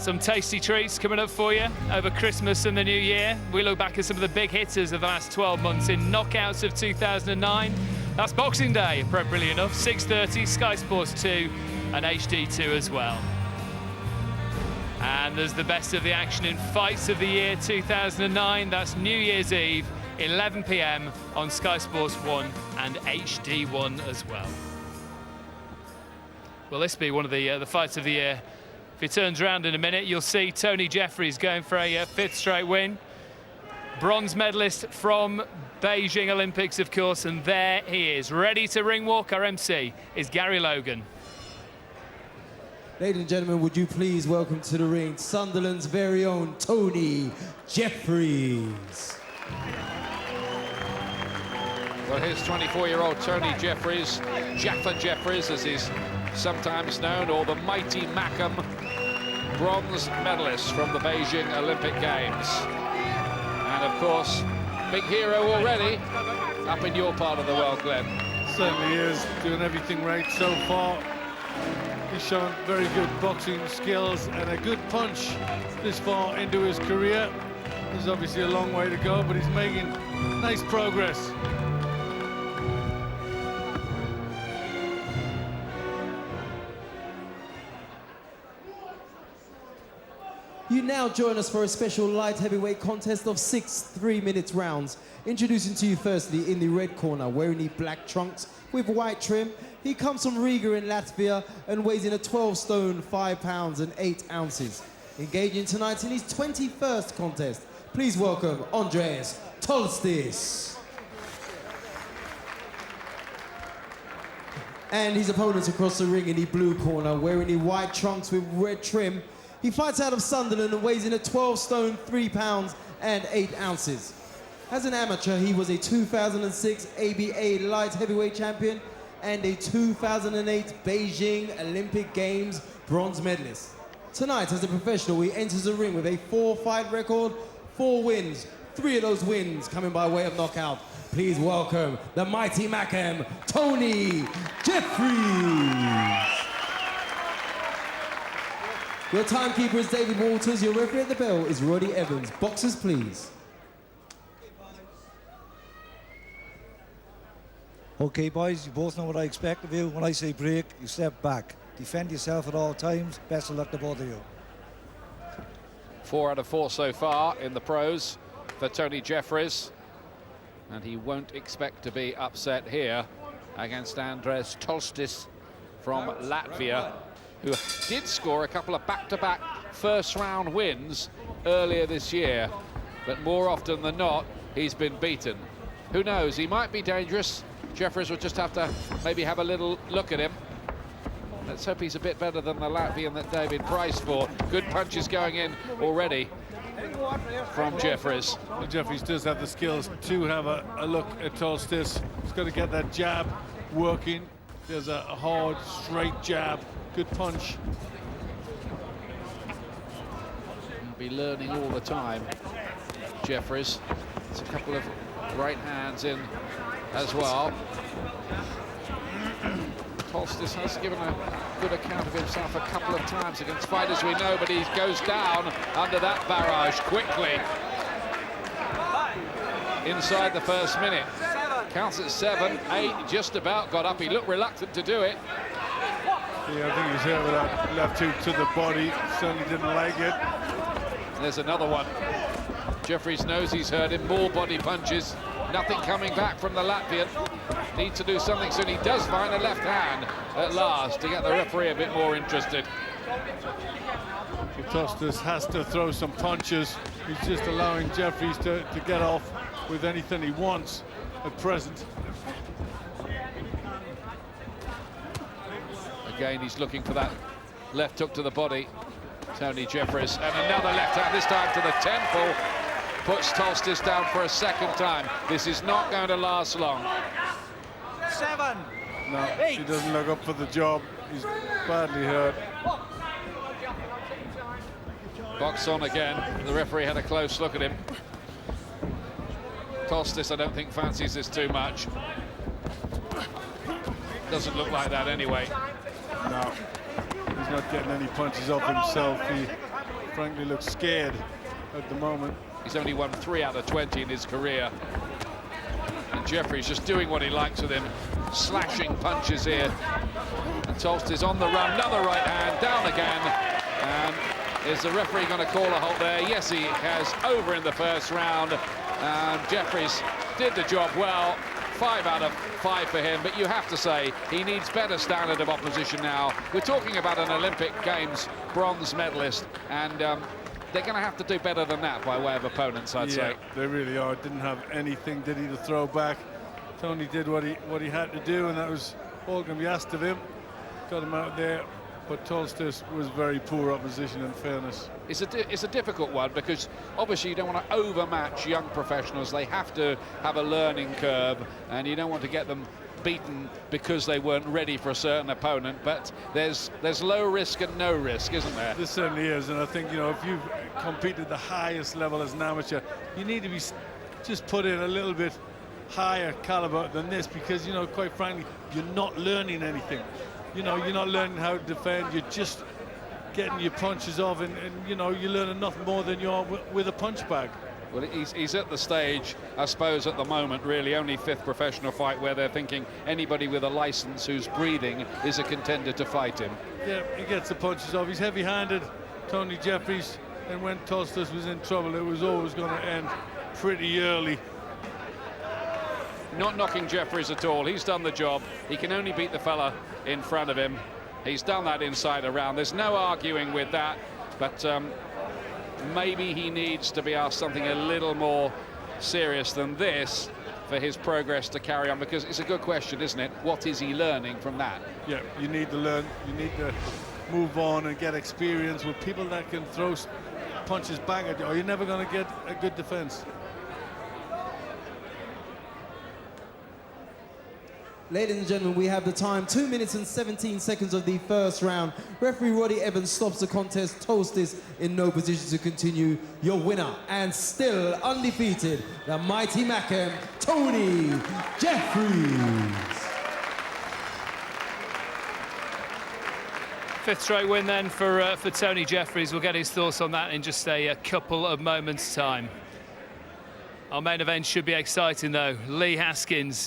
Some tasty treats coming up for you over Christmas and the New Year. We look back at some of the big hitters of the last 12 months in knockouts of 2009. That's Boxing Day, appropriately enough, 6:30, Sky Sports 2 and HD2 as well. And there's the best of the action in Fights of the Year 2009. That's New Year's Eve, 11 p.m. on Sky Sports 1 and HD1 as well. Will this be one of the Fights of the Year? If he turns around in a minute, you'll see Tony Jeffries going for a fifth straight win. Bronze medalist from Beijing Olympics, of course, and there he is, ready to ring walk. Our MC is Gary Logan. Ladies and gentlemen, would you please welcome to the ring Sunderland's very own Tony Jeffries. Well, here's 24-year-old Tony Jeffries, Jaffa Jeffries, as he's sometimes known, or the mighty Mackem, bronze medalist from the Beijing Olympic Games. And of course, big hero already up in your part of the world, Glenn. Certainly is, doing everything right so far. He's shown very good boxing skills and a good punch this far into his career. There's obviously a long way to go, but he's making nice progress. You now join us for a special light heavyweight contest of 6 3-minute rounds. Introducing to you firstly in the red corner, wearing the black trunks with white trim. He comes from Riga in Latvia and weighs in at 12 stone, 5 pounds and 8 ounces. Engaging tonight in his 21st contest. Please welcome Andreas Tolsihs. And his opponents across the ring in the blue corner, wearing the white trunks with red trim. He fights out of Sunderland and weighs in at 12 stone, 3 pounds and 8 ounces. As an amateur, he was a 2006 ABA light heavyweight champion and a 2008 Beijing Olympic Games bronze medalist. Tonight, as a professional, he enters the ring with a 4-fight record, 4 wins, 3 of those wins coming by way of knockout. Please welcome the mighty Mackem, Tony Jeffries. Your timekeeper is David Walters. Your referee at the bell is Roddy Evans. Boxers, please. Okay, boys, you both know what I expect of you. When I say break, you step back. Defend yourself at all times. Best of luck to both of you. 4 out of 4 so far in the pros for Tony Jeffries. And he won't expect to be upset here against Andreas Tolsihs from Latvia, who did score a couple of back-to-back first-round wins earlier this year. But more often than not, he's been beaten. Who knows, he might be dangerous. Jeffries will just have to maybe have a little look at him. Let's hope he's a bit better than the Latvian that David Price fought. Good punches going in already from Jeffries. Well, Jeffries does have the skills to have a look at Tolsihs. He's got to get that jab working. There's a hard, straight jab. Good punch. He'll be learning all the time, Jeffries. It's a couple of right hands in as well. Tolsihs has given a good account of himself a couple of times against fighters we know, but he goes down under that barrage quickly. Inside the first minute. Counts at 7, 8, just about got up. He looked reluctant to do it. Yeah, I think he was here with that left hook to the body. Certainly didn't like it. There's another one. Jeffries knows he's hurt him. More body punches. Nothing coming back from the Latvian. Needs to do something soon. He does find a left hand at last to get the referee a bit more interested. Tolsihs has to throw some punches. He's just allowing Jeffries to get off with anything he wants at present. Again, he's looking for that left hook to the body, Tony Jeffries. And another left hand, this time to the temple, puts Tolsihs down for a second time. This is not going to last long. 7. No, he doesn't look up for the job. He's badly hurt. Box on again. The referee had a close look at him. Tolsihs, I don't think, fancies this too much. Doesn't look like that anyway. No, he's not getting any punches off himself. frankly, looks scared at the moment. He's only won 3 out of 20 in his career. And Jeffries just doing what he likes with him, slashing punches here. And Tolsihs on the run, another right hand, down again. And is the referee going to call a halt there? Yes, he has, over in the first round. And Jeffries did the job well. 5 out of 5 for him, but you have to say he needs better standard of opposition now. We're talking about an Olympic Games bronze medalist, and they're going to have to do better than that by way of opponents, I'd say. They really are. Didn't have anything, did he, to throw back. Tony did what he had to do, and that was all going to be asked of him. Got him out there, but Tolsihs was very poor opposition, in fairness. It's a difficult one, because obviously you don't want to overmatch young professionals. They have to have a learning curve, and you don't want to get them beaten because they weren't ready for a certain opponent. But there's low risk and no risk, isn't there? There certainly is, and I think, you know, if you've competed at the highest level as an amateur, you need to be just put in a little bit higher caliber than this, because, you know, quite frankly, you're not learning anything. You know, you're not learning how to defend, you're just getting your punches off, and you know, you're learning nothing more than you are with a punch bag. Well, he's at the stage, I suppose, at the moment, really only 5th professional fight, where they're thinking anybody with a license who's breathing is a contender to fight him. Yeah, he gets the punches off. He's heavy-handed, Tony Jeffries, and when Tolsihs was in trouble, it was always going to end pretty early. Not knocking Jeffries at all. He's done the job. He can only beat the fella in front of him. He's done that inside a round. There's no arguing with that, but maybe he needs to be asked something a little more serious than this for his progress to carry on, because it's a good question, isn't it? What is he learning from that? Yeah, you need to learn, you need to move on and get experience with people that can throw punches back at you, or you're never going to get a good defense. Ladies and gentlemen, we have the time, 2 minutes and 17 seconds of the first round. Referee Roddy Evans stops the contest. Tolsihs in no position to continue. Your winner, and still undefeated, the mighty Mackem, Tony Jeffries. 5th straight win then for Tony Jeffries. We'll get his thoughts on that in just a couple of moments' time. Our main event should be exciting though. Lee Haskins